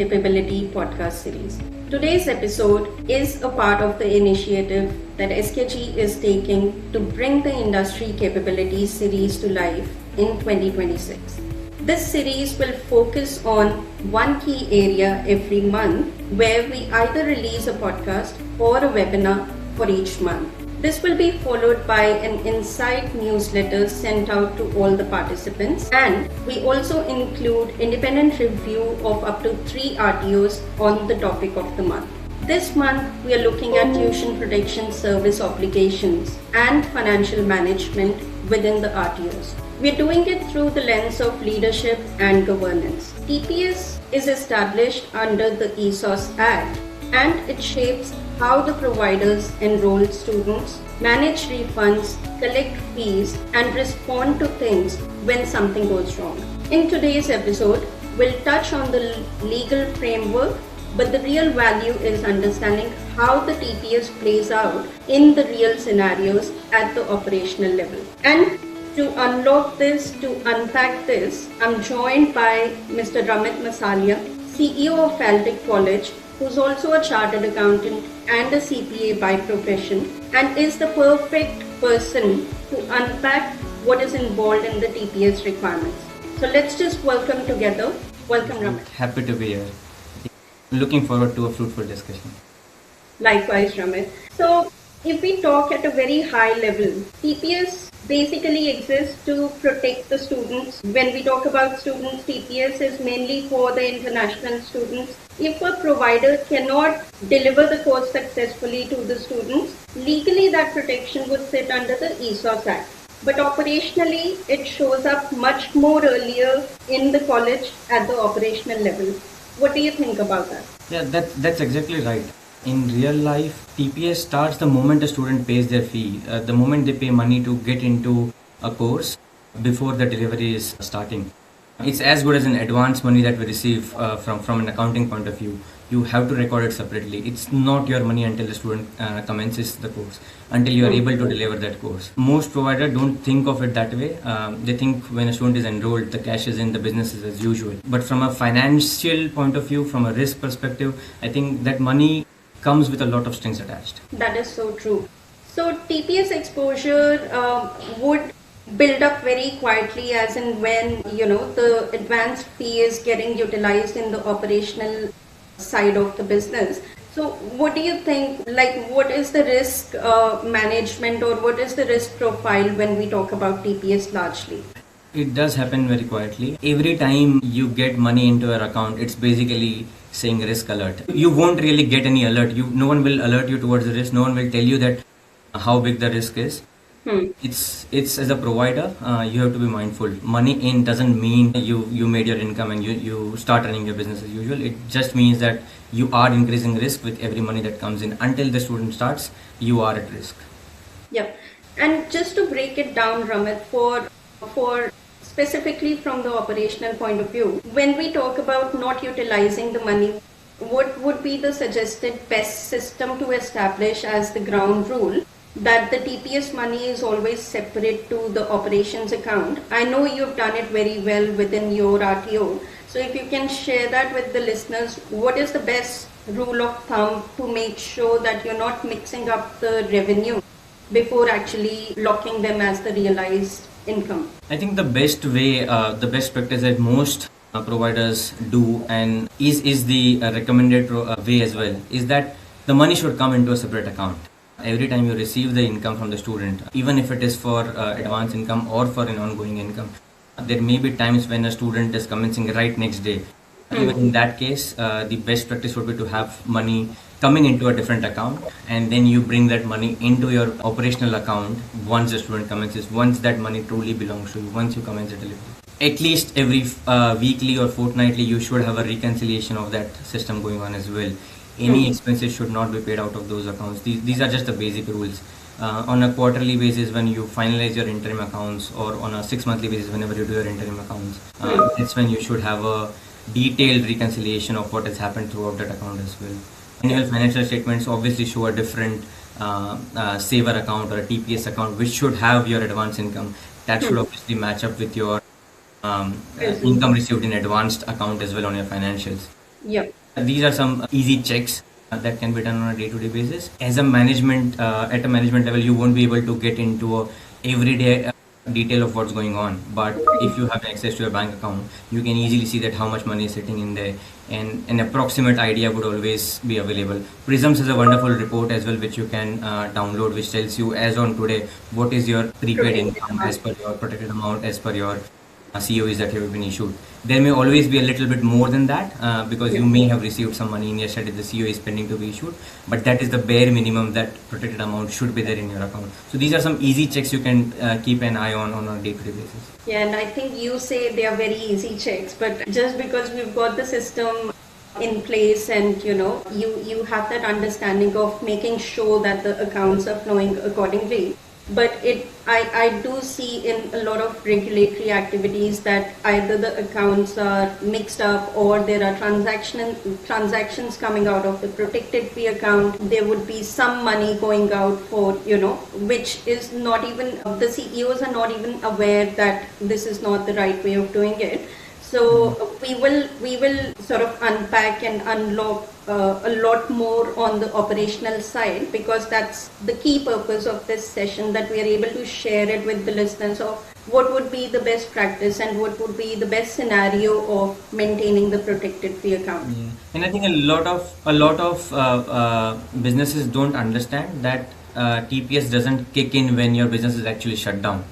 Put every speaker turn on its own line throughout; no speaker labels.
Capability podcast series. Today's episode is a part of the initiative that SKG is taking to bring the Industry Capability Series to life in 2026. This series will focus on one key area every month where we either release a podcast or a webinar for each month. This will be followed by an insight newsletter sent out to all the participants, and we also include independent review of up to 3 RTOs on the topic of the month. This month we are looking at tuition protection service obligations and financial management within the RTOs. We are doing it through the lens of leadership and governance. TPS is established under the ESOS Act, and it shapes how the providers enroll students, manage refunds, collect fees, and respond to things when something goes wrong. In today's episode, we'll touch on the legal framework, but the real value is understanding how the TPS plays out in the real scenarios at the operational level. And to unlock this, to unpack this, I'm joined by Mr. Ramit Masalia, CEO of Faltic College, who's also a chartered accountant and a CPA by profession, and is the perfect person to unpack what is involved in the TPS requirements. So let's just welcome together. Welcome, Ramit.
Happy to be here. Looking forward to a fruitful discussion.
Likewise, Ramit. So if we talk at a very high level, TPS basically exists to protect the students. When we talk about students, TPS is mainly for the international students. If a provider cannot deliver the course successfully to the students, legally that protection would sit under the ESOS Act. But operationally, it shows up much more earlier in the college at the operational level. What do you think about that?
Yeah, that's exactly right. In real life, TPS starts the moment a student pays their fee, the moment they pay money to get into a course before the delivery is starting. It's as good as an advance money that we receive from an accounting point of view. You have to record it separately. It's not your money until the student commences the course, until you are able to deliver that course. Most providers don't think of it that way. They think when a student is enrolled, the cash is in, the business is as usual. But from a financial point of view, from a risk perspective, I think that money comes with a lot of strings attached.
That is so true. So TPS exposure would build up very quietly as in when the advance fee is getting utilized in the operational side of the business. So what do you think, what is the risk management or what is the risk profile when we talk about TPS largely?
It does happen very quietly. Every time you get money into your account, it's basically saying risk alert. You won't really get any alert. No one will alert you towards the risk. No one will tell you that how big the risk is. It's as a provider, you have to be mindful. Money in doesn't mean you made your income and you start running your business as usual. It just means that you are increasing risk with every money that comes in. Until the student starts, you are at risk.
Yep. And just to break it down, Ramit, for specifically from the operational point of view, when we talk about not utilizing the money, what would be the suggested best system to establish as the ground rule that the TPS money is always separate to the operations account? I know you've done it very well within your RTO. So if you can share that with the listeners, what is the best rule of thumb to make sure that you're not mixing up the revenue before actually locking them as the realized income?
I think the best way, the best practice that most providers do and is the recommended way as well, is that the money should come into a separate account. Every time you receive the income from the student, even if it is for advance income or for an ongoing income, there may be times when a student is commencing right next day. Even in that case, the best practice would be to have money coming into a different account, and then you bring that money into your operational account once the student commences, once that money truly belongs to you, once you commence the delivery. At least every weekly or fortnightly, you should have a reconciliation of that system going on as well. Any expenses should not be paid out of those accounts. These are just the basic rules. On a quarterly basis, when you finalize your interim accounts, or on a 6-monthly basis, whenever you do your interim accounts, that's when you should have a detailed reconciliation of what has happened throughout that account as well. Annual financial statements obviously show a different saver account or a TPS account, which should have your advance income. That should obviously match up with your income received in advanced account as well on your financials.
Yeah.
These are some easy checks that can be done on a day-to-day basis. As a management, at a management level, you won't be able to get into a everyday detail of what's going on. But if you have access to your bank account, you can easily see that how much money is sitting in there, and an approximate idea would always be available. Prisms is a wonderful report as well, which you can download, which tells you as on today what is your prepaid
Protected
income as
amount.
per your protected amount as per your COEs that have been issued. There may always be a little bit more than that because you
Yeah.
may have received some money in your study, the COE is pending to be issued, but that is the bare minimum that protected amount should be there in your account. So these are some easy checks you can keep an eye on a day-to-day basis.
Yeah, and I think you say they are very easy checks, but just because we've got the system in place and you have that understanding of making sure that the accounts are flowing accordingly. But I do see in a lot of regulatory activities that either the accounts are mixed up or there are transactions coming out of the protected fee account. There would be some money going out for, which is not even, the CEOs are not even aware that this is not the right way of doing it. So we will sort of unpack and unlock a lot more on the operational side, because that's the key purpose of this session, that we are able to share it with the listeners of what would be the best practice and what would be the best scenario of maintaining the protected fee account.
Yeah. And I think a lot of businesses don't understand that TPS doesn't kick in when your business is actually shut down.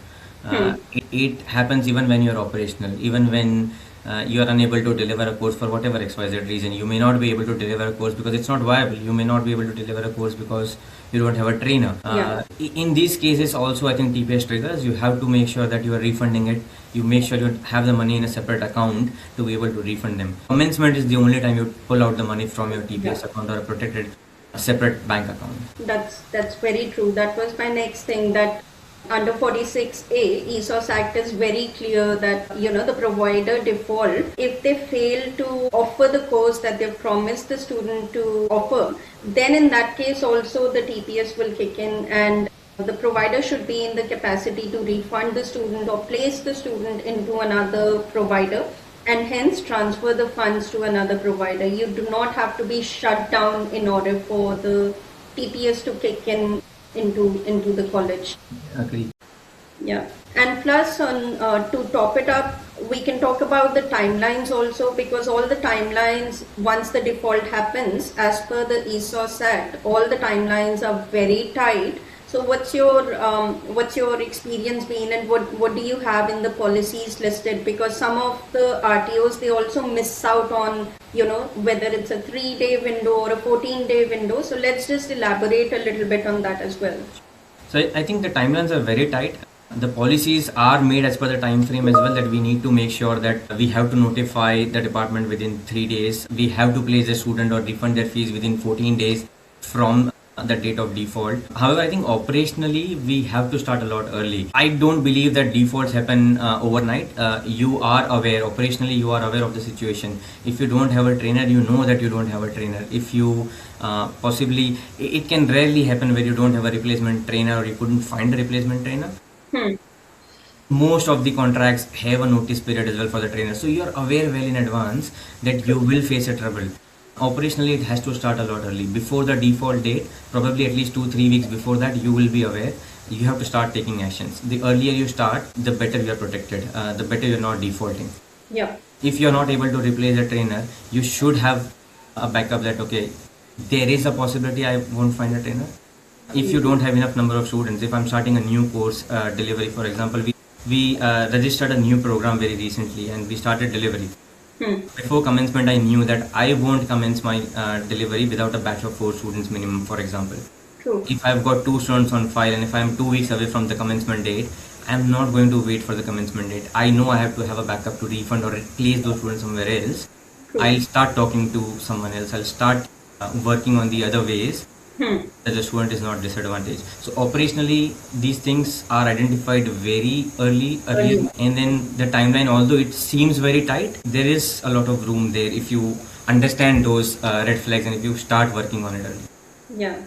It happens even when you're operational, even when you are unable to deliver a course for whatever XYZ reason. You may not be able to deliver a course because it's not viable. You may not be able to deliver a course because you don't have a trainer.
Yeah.
In these cases also, I think TPS triggers, you have to make sure that you are refunding it. You make sure you have the money in a separate account to be able to refund them. Commencement is the only time you pull out the money from your TPS account or a protected separate bank account.
That's very true. That was my next thing, that under 46A ESOS Act is very clear that the provider default, if they fail to offer the course that they've promised the student to offer, then in that case also the TPS will kick in, and the provider should be in the capacity to refund the student or place the student into another provider, and hence transfer the funds to another provider. You do not have to be shut down in order for the TPS to kick in into the college.
Agree.
Yeah, and plus on to top it up, we can talk about the timelines also, because all the timelines, once the default happens, as per the ESOS Act, all the timelines are very tight. So what's your experience been, and what do you have in the policies listed? Because some of the RTOs, they also miss out on whether it's a 3-day window or a 14-day window. So let's just elaborate a little bit on that as well.
So I think the timelines are very tight. The policies are made as per the time frame as well, that we need to make sure that we have to notify the department within 3 days. We have to place the student or refund their fees within 14 days from the date of default. However, I think operationally we have to start a lot early. I don't believe that defaults happen overnight. You are aware, operationally you are aware of the situation. If you don't have a trainer, you know that you don't have a trainer. If you possibly, it can rarely happen where you don't have a replacement trainer or you couldn't find a replacement trainer. Most of the contracts have a notice period as well for the trainer, so you are aware well in advance that you will face a trouble. Operationally, it has to start a lot early, before the default date, probably at least 2-3 weeks before that. You will be aware, you have to start taking actions. The earlier you start, the better you are protected, the better you're not defaulting.
Yeah.
If you're not able to replace a trainer, you should have a backup that okay, there is a possibility I won't find a trainer. If you don't have enough number of students, if I'm starting a new course delivery, for example, we registered a new program very recently and we started delivery. Before commencement, I knew that I won't commence my delivery without a batch of 4 students minimum, for example.
True.
If I've got 2 students on file and if I'm 2 weeks away from the commencement date, I'm not going to wait for the commencement date. I know I have to have a backup to refund or place those students somewhere else.
True.
I'll start talking to someone else. I'll start working on the other ways that the student is not disadvantaged. So operationally, these things are identified very early, and then the timeline, although it seems very tight, there is a lot of room there if you understand those red flags and if you start working on it early.
Yeah.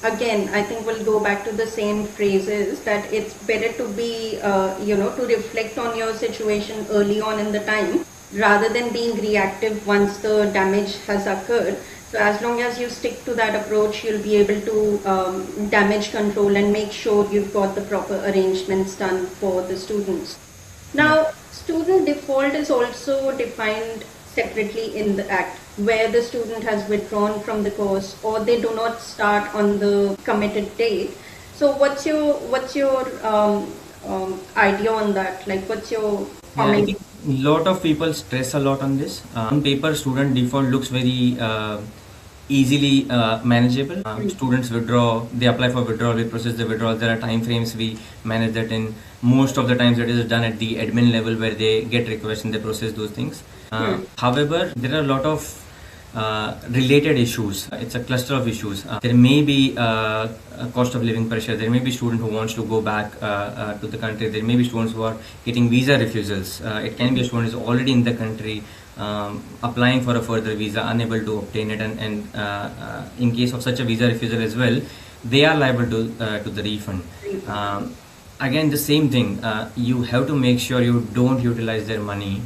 Again, I think we'll go back to the same phrases, that it's better to be, to reflect on your situation early on in the time, rather than being reactive once the damage has occurred. So as long as you stick to that approach, you'll be able to damage control and make sure you've got the proper arrangements done for the students. Now, student default is also defined separately in the Act, where the student has withdrawn from the course or they do not start on the committed date. So, what's your idea on that? Like, what's your
Yeah, I
comment?
think a lot of people stress a lot on this. On paper, student default looks very easily manageable. Students withdraw, they apply for withdrawal, we process the withdrawal. There are time frames, we manage that in. Most of the times it is done at the admin level where they get requests and they process those things. However, there are a lot of related issues. It's a cluster of issues. There may be a cost of living pressure. There may be student who wants to go back to the country. There may be students who are getting visa refusals. It can be a student who is already in the country, applying for a further visa, unable to obtain it, and in case of such a visa refusal as well, they are liable to the refund. Again, the same thing. You have to make sure you don't utilize their money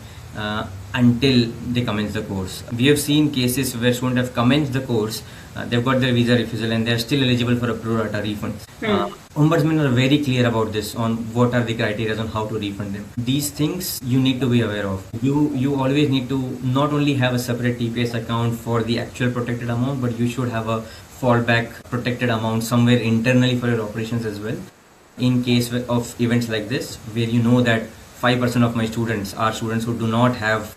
until they commence the course. We have seen cases where students have commenced the course, they've got their visa refusal, and they're still eligible for a pro rata refund. Ombudsmen are very clear about this on what are the criteria on how to refund them. These things you need to be aware of. You always need to not only have a separate TPS account for the actual protected amount, but you should have a fallback protected amount somewhere internally for your operations as well. In case of events like this, where you know that 5% of my students are students who do not have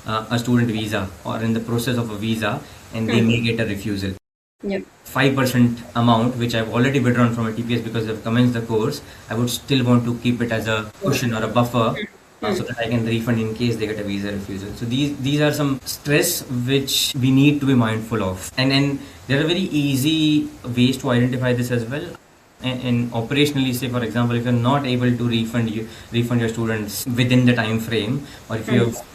a student visa or in the process of a visa, and they may get a refusal.
Yep.
5% amount which I've already withdrawn from a TPS because they've commenced the course, I would still want to keep it as a cushion or a buffer so that I can refund in case they get a visa refusal. So these are some stress which we need to be mindful of, and there are very easy ways to identify this as well. And operationally, say for example, if you're not able to refund your students within the time frame, or if you have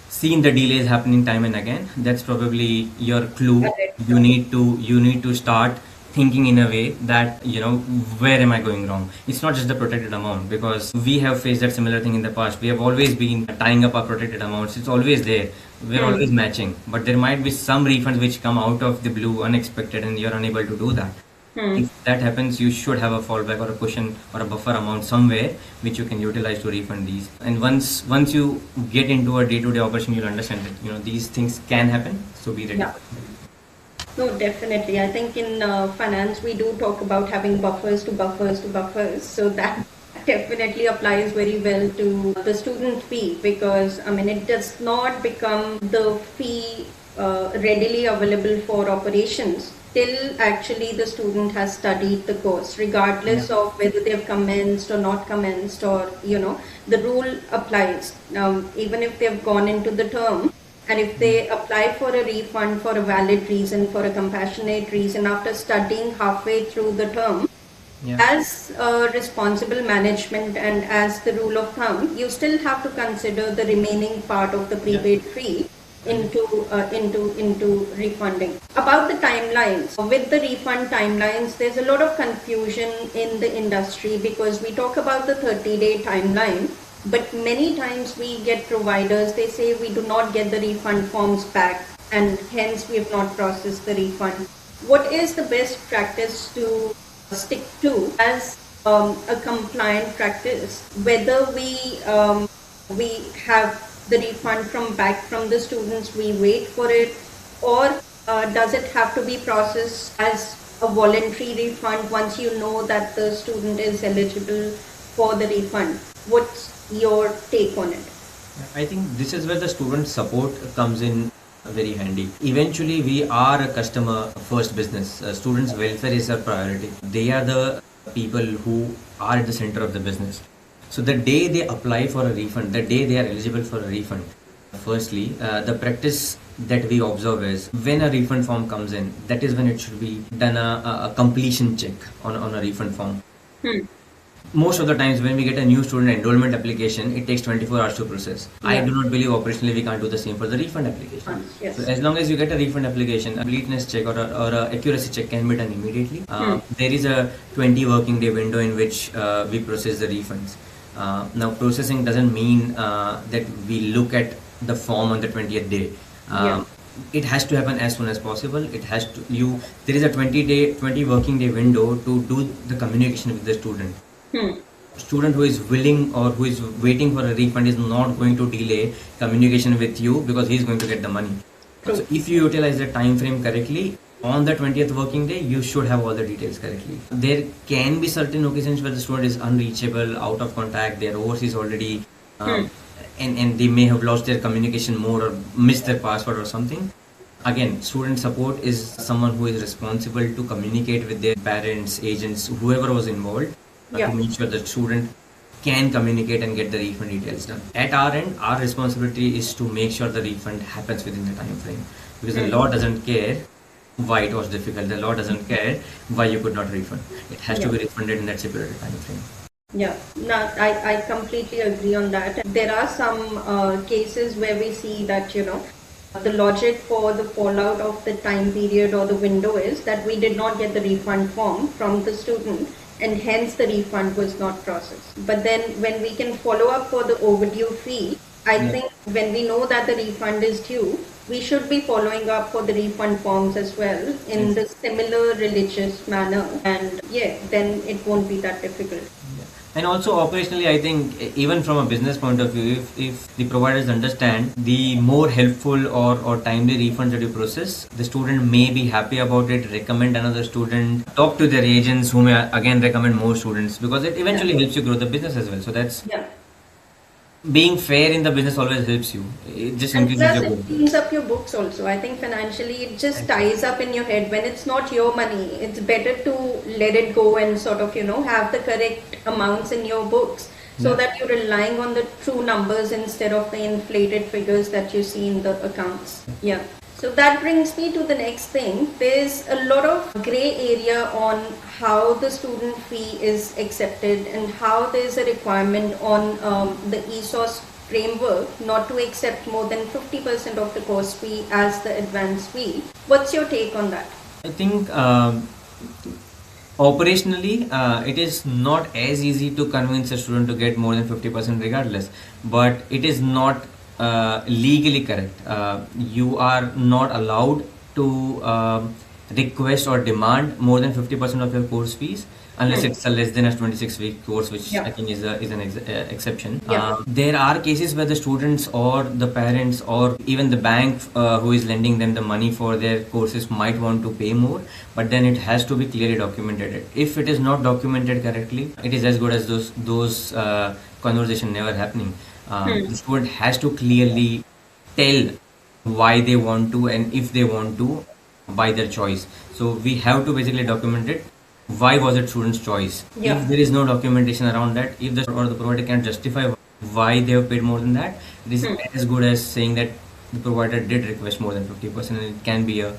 seen the delays happening time and again, that's probably your clue. You need to start thinking in a way that, where am I going wrong? It's not just the protected amount, because we have faced that similar thing in the past. We have always been tying up our protected amounts. It's always there. We're always matching, but there might be some refunds which come out of the blue, unexpected, and you're unable to do that. If that happens, you should have a fallback or a cushion or a buffer amount somewhere which you can utilize to refund these. And once you get into a day-to-day operation, you'll understand that these things can happen. So be ready.
Yeah. No, definitely. I think in finance we do talk about having buffers to buffers to buffers. So that definitely applies very well to the student fee, because it does not become the fee readily available for operations till actually the student has studied the course, regardless of whether they've commenced or not commenced, or the rule applies. Now, even if they've gone into the term, and if they apply for a refund for a valid reason, for a compassionate reason, after studying halfway through the term, as responsible management and as the rule of thumb, you still have to consider the remaining part of the prepaid fee into refunding. About the timelines, with the refund timelines, there's a lot of confusion in the industry, because we talk about the 30-day timeline, but many times we get providers, they say we do not get the refund forms back, and hence we have not processed the refund. What is the best practice to stick to as a compliant practice, whether we have the refund back from the students, we wait for it, or does it have to be processed as a voluntary refund once you know that the student is eligible for the refund? What's your take on it?
I think this is where the student support comes in very handy. Eventually, we are a customer first business. Students' welfare is our priority. They are the people who are at the center of the business. So the day they apply for a refund, the day they are eligible for a refund, firstly, the practice that we observe is when a refund form comes in, that is when it should be done a completion check on a refund form. Most of the times when we get a new student enrollment application, it takes 24 hours to process. I do not believe operationally we can't do the same for the refund application.
Yes.
So as long as you get a refund application, a completeness check or a accuracy check can be done immediately. There is a 20 working day window in which we process the refunds. Now processing doesn't mean that we look at the form on the 20th day. It has to happen as soon as possible. There is a 20 working day window to do the communication with the student. Student who is willing or who is waiting for a refund is not going to delay communication with you because he is going to get the money.
True.
So if you utilize the time frame correctly, on the 20th working day, you should have all the details correctly. There can be certain occasions where the student is unreachable, out of contact, they're overseas already, and they may have lost their communication mode or missed their password or something. Again, student support is someone who is responsible to communicate with their parents, agents, whoever was involved, to make sure the student can communicate and get the refund details done. At our end, our responsibility is to make sure the refund happens within the time frame, because the law doesn't care why it was difficult. The law doesn't care why you could not refund. It has to be refunded in that stipulated time frame.
Yeah, no, I completely agree on that. There are some cases where we see that, the logic for the fallout of the time period or the window is that we did not get the refund form from the student, and hence the refund was not processed. But then when we can follow up for the overdue fee, I think when we know that the refund is due, we should be following up for the refund forms as well in the similar religious manner, and then it won't be that difficult.
And also operationally, I think even from a business point of view, if the providers understand, the more helpful or timely refunds that you process, the student may be happy about it, recommend another student, talk to their agents who may again recommend more students, because it eventually helps you grow the business as well. So that's being fair in the business always helps you. It just increases your
book. It cleans up your books also. I think financially it just ties up in your head. When it's not your money, it's better to let it go and sort of, have the correct amounts in your books, so that you're relying on the true numbers instead of the inflated figures that you see in the accounts. So that brings me to the next thing. There's a lot of gray area on how the student fee is accepted and how there's a requirement on the ESOS framework not to accept more than 50% of the course fee as the advance fee. What's your take on that?
I think operationally, it is not as easy to convince a student to get more than 50% regardless, but it is not legally correct. You are not allowed to request or demand more than 50% of your course fees unless it's a less than a 26-week course, which I think is an exception. There are cases where the students or the parents or even the bank who is lending them the money for their courses might want to pay more, but then it has to be clearly documented. If it is not documented correctly, it is as good as those conversations never happening. The student has to clearly tell why they want to and if they want to by their choice. So we have to basically document it. Why was it student's choice? If there is no documentation around that, if the provider can justify why they have paid more than that, it is as good as saying that the provider did request more than 50%, and it can be a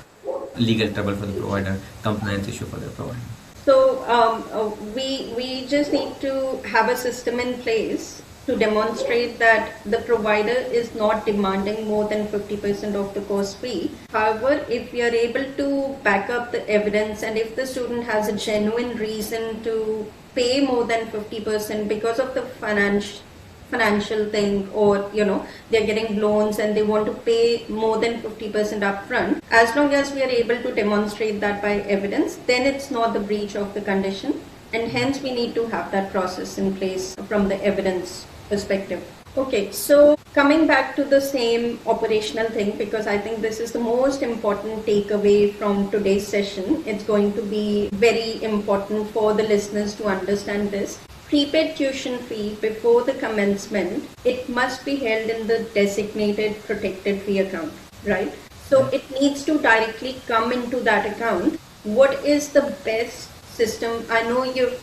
legal trouble for the provider, compliance issue for the provider.
So we just need to have a system in place to demonstrate that the provider is not demanding more than 50% of the course fee. However, if we are able to back up the evidence, and if the student has a genuine reason to pay more than 50% because of the financial thing, or they're getting loans and they want to pay more than 50% upfront, as long as we are able to demonstrate that by evidence, then it's not the breach of the condition, and hence we need to have that process in place from the evidence perspective. Okay, so coming back to the same operational thing, because I think this is the most important takeaway from today's session. It's going to be very important for the listeners to understand this. Prepaid tuition fee before the commencement, it must be held in the designated protected fee account, right? So it needs to directly come into that account. What is the best system? I know you've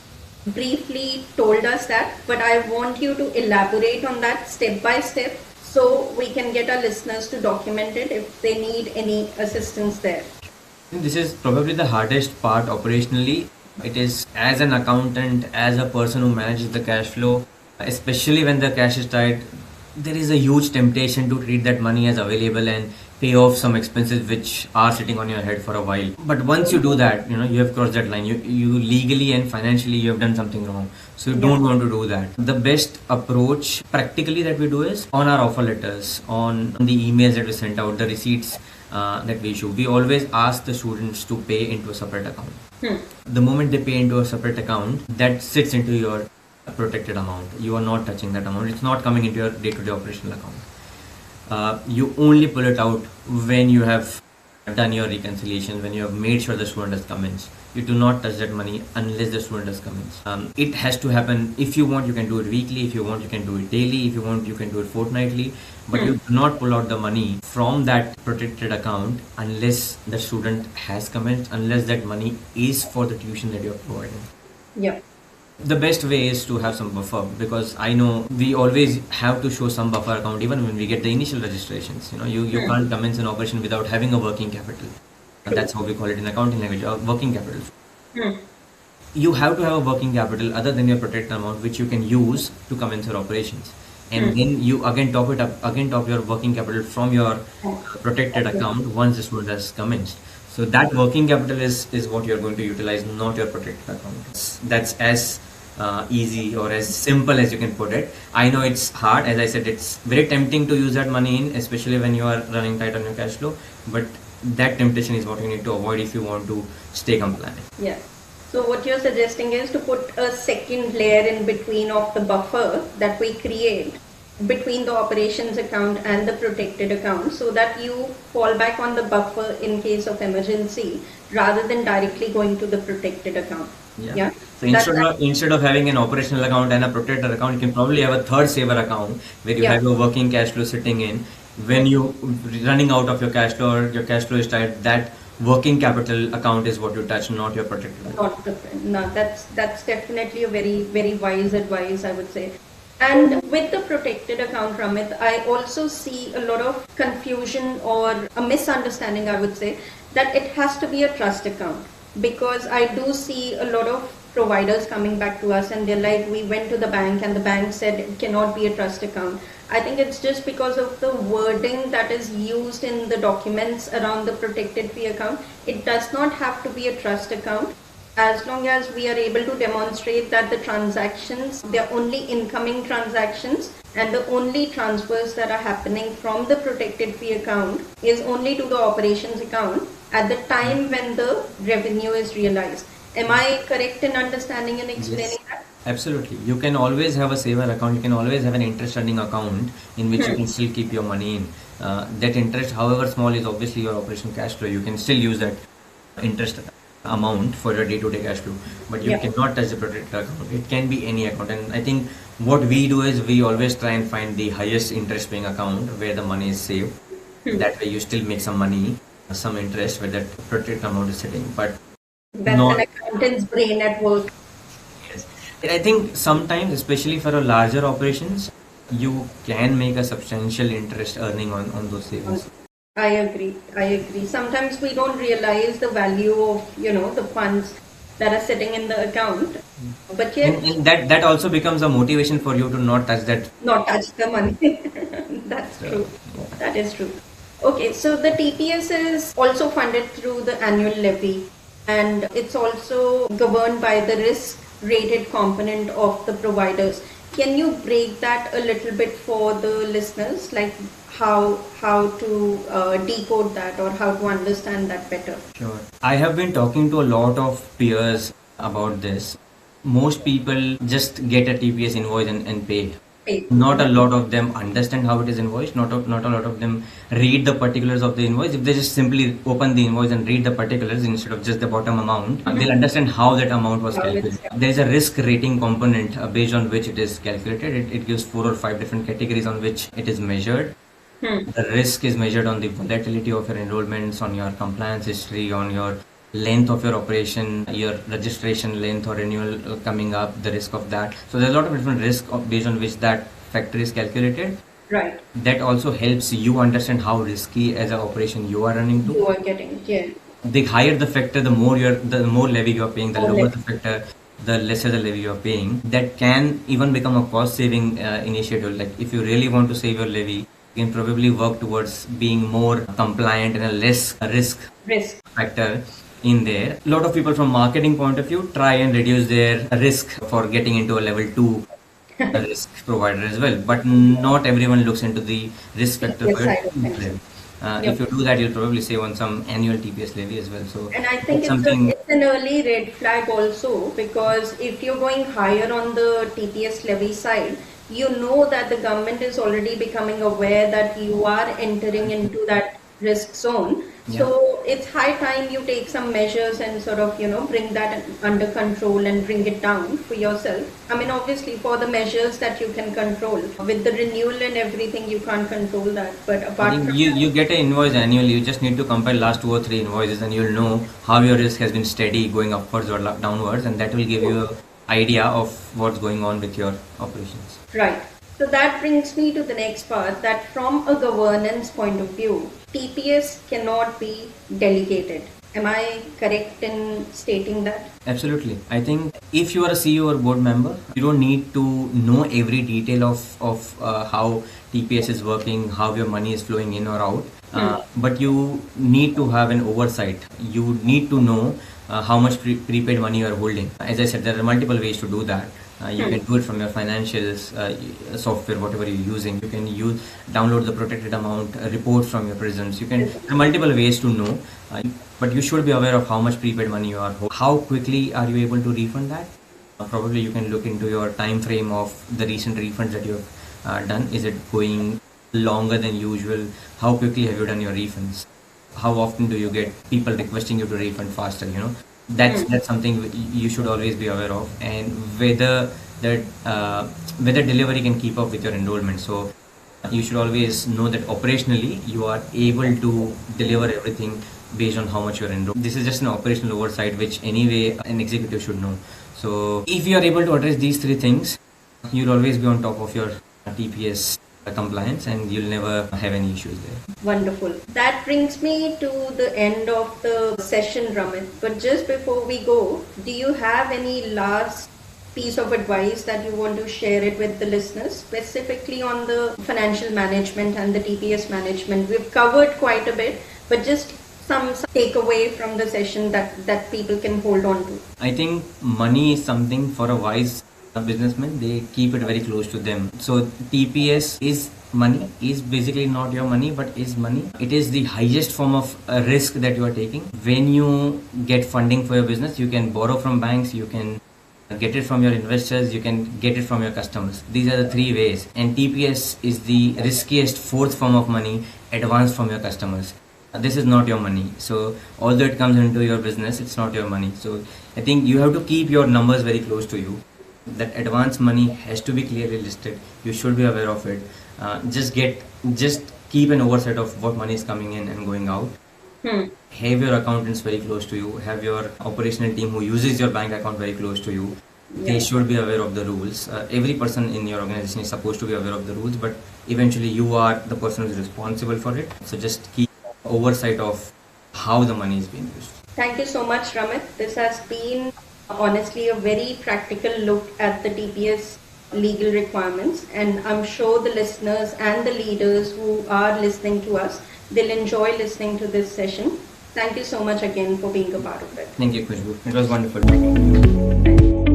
briefly told us that, but I want you to elaborate on that step by step so we can get our listeners to document it if they need any assistance there.
This is probably the hardest part operationally. It is, as an accountant, as a person who manages the cash flow, especially when the cash is tight, there is a huge temptation to treat that money as available and pay off some expenses which are sitting on your head for a while. But once you do that, you have crossed that line. You legally and financially you have done something wrong. So you don't want to do that. The best approach practically that we do is on our offer letters, on the emails that we send out, the receipts that we issue. We always ask the students to pay into a separate account. The moment they pay into a separate account, that sits into your protected amount. You are not touching that amount. It's not coming into your day-to-day operational account. You only pull it out when you have done your reconciliation, when you have made sure the student has commenced. You do not touch that money unless the student has commenced. It has to happen. If you want, you can do it weekly. If you want, you can do it daily. If you want, you can do it fortnightly. But you do not pull out the money from that protected account unless the student has commenced, unless that money is for the tuition that you are providing.
Yeah.
The best way is to have some buffer, because I know we always have to show some buffer account even when we get the initial registrations. You can't commence an operation without having a working capital. And that's how we call it in accounting language, working capital. You have to have a working capital other than your protected amount, which you can use to commence your operations. And then you again top your working capital from your protected account once the student has commenced. So that working capital is what you're going to utilize, not your protected account. That's as easy or as simple as you can put it. I know it's hard. As I said, it's very tempting to use that money in, especially when you are running tight on your cash flow. But that temptation is what you need to avoid if you want to stay compliant.
Yeah. So what you're suggesting is to put a second layer in between of the buffer that we create between the operations account and the protected account, so that you fall back on the buffer in case of emergency rather than directly going to the protected account. Yeah.
So instead of having an operational account and a protected account, you can probably have a third saver account where you have your working cash flow sitting in. When you running out of your cash flow or your cash flow is tight, that working capital account is what you touch, not your protected account.
No, that's definitely a very, very wise advice, I would say. And with the protected account, Ramit, I also see a lot of confusion or a misunderstanding, I would say, that it has to be a trust account. Because I do see a lot of providers coming back to us and they're like, we went to the bank and the bank said it cannot be a trust account. I think it's just because of the wording that is used in the documents around the protected fee account. It does not have to be a trust account. As long as we are able to demonstrate that the transactions, they're only incoming transactions and the only transfers that are happening from the protected fee account is only to the operations account at the time when the revenue is realized. Am I correct in understanding and explaining that?
Absolutely. You can always have a saver account. You can always have an interest earning account in which you can still keep your money in. That interest, however small, is obviously your operational cash flow. You can still use that interest amount for your day-to-day cash flow, but you cannot touch the protected account. It can be any account, and I think what we do is we always try and find the highest interest paying account where the money is saved. That way you still make some money, some interest where that protected amount is sitting. But
that's an accountant's brain at work.
Yes. I think sometimes, especially for a larger operations, you can make a substantial interest earning on those savings.
I agree. Sometimes we don't realize the value of, the funds that are sitting in the account. But
and that also becomes a motivation for you to not touch that.
Not touch the money. That's true. That is true. Okay, so the TPS is also funded through the annual levy, and it's also governed by the risk rated component of the providers. Can you break that a little bit for the listeners, like how to decode that or how to understand that better?
Sure. I have been talking to a lot of peers about this. Most people just get a TPS invoice and pay. Not a lot of them understand how it is invoiced. Not a lot of them read the particulars of the invoice. If they just simply open the invoice and read the particulars instead of just the bottom amount, they'll understand how that amount was calculated. There is a risk rating component based on which it is calculated. It gives 4 or 5 different categories on which it is measured. The risk is measured on the volatility of your enrollments, on your compliance history, on your length of your operation, your registration length or renewal coming up, the risk of that. So there's a lot of different risks based on which that factor is calculated.
Right.
That also helps you understand how risky as an operation you are running to.
You are getting,
The higher the factor, the more levy you are paying. The lower the factor, the lesser the levy you are paying. That can even become a cost saving initiative. Like if you really want to save your levy, You can probably work towards being more compliant and a less risk factor in there. A lot of people from marketing point of view try and reduce their risk for getting into a level 2 risk provider as well, but not everyone looks into the risk factor
Yes,
for
side
it.
effects.
If you do that, you'll probably save on some annual TPS levy as well. So
And I think
that's something.
it's an early red flag also, because if you're going higher on the TPS levy side, you know that the government is already becoming aware that you are entering into that risk zone.
Yeah.
So it's high time you take some measures and sort of, bring that under control and bring it down for yourself. I mean, obviously for the measures that you can control. With the renewal and everything, you can't control that. But
I
apart
think
from
you get an invoice annually. You just need to compare last 2 or 3 invoices, and you'll know how your risk has been steady going upwards or downwards, and that will give you an idea of what's going on with your operations.
Right. So that brings me to the next part, that from a governance point of view, TPS cannot be delegated. Am I correct in stating that?
Absolutely. I think if you are a CEO or board member, you don't need to know every detail of how TPS is working, how your money is flowing in or out. But you need to have an oversight. You need to know how much prepaid money you are holding. As I said, there are multiple ways to do that. You can do it from your financials software, whatever you're using. You can download the protected amount report from your prisons. There are multiple ways to know, but you should be aware of how much prepaid money you are holding. How quickly are you able to refund that? Probably you can look into your time frame of the recent refunds that you have done. Is it going longer than usual? How quickly have you done your refunds? How often do you get people requesting you to refund faster? That's something you should always be aware of, and whether delivery can keep up with your enrollment. So you should always know that operationally you are able to deliver everything based on how much you're enrolled. This is just an operational oversight which anyway an executive should know. So if you are able to address these 3 things, you'll always be on top of your TPS compliance, and you'll never have any issues there.
Wonderful. That brings me to the end of the session, Ramit. But just before we go, do you have any last piece of advice that you want to share it with the listeners, specifically on the financial management and the TPS management? We've covered quite a bit, but just some takeaway from the session that people can hold on to.
I think money is something for a wise businessmen, they keep it very close to them. So TPS is money, is basically not your money, but is money. It is the highest form of risk that you are taking. When you get funding for your business, you can borrow from banks, you can get it from your investors, you can get it from your customers. These are the 3 ways, and TPS is the riskiest 4th form of money, advanced from your customers. This is not your money. So although it comes into your business, it's not your money. So I think you have to keep your numbers very close to you. That advance money has to be clearly listed. You should be aware of it. Just keep an oversight of what money is coming in and going out. Have your accountants very close to you. Have your operational team who uses your bank account very close to you. They should be aware of the rules. Every person in your organization is supposed to be aware of the rules, but eventually you are the person who is responsible for it. So just keep oversight of how the money is being used.
Thank you so much, Ramit. This has been honestly a very practical look at the TPS legal requirements, and I'm sure the listeners and the leaders who are listening to us, they'll enjoy listening to this session. Thank you so much again for being a part of it.
Thank you, Khushbu. It was wonderful.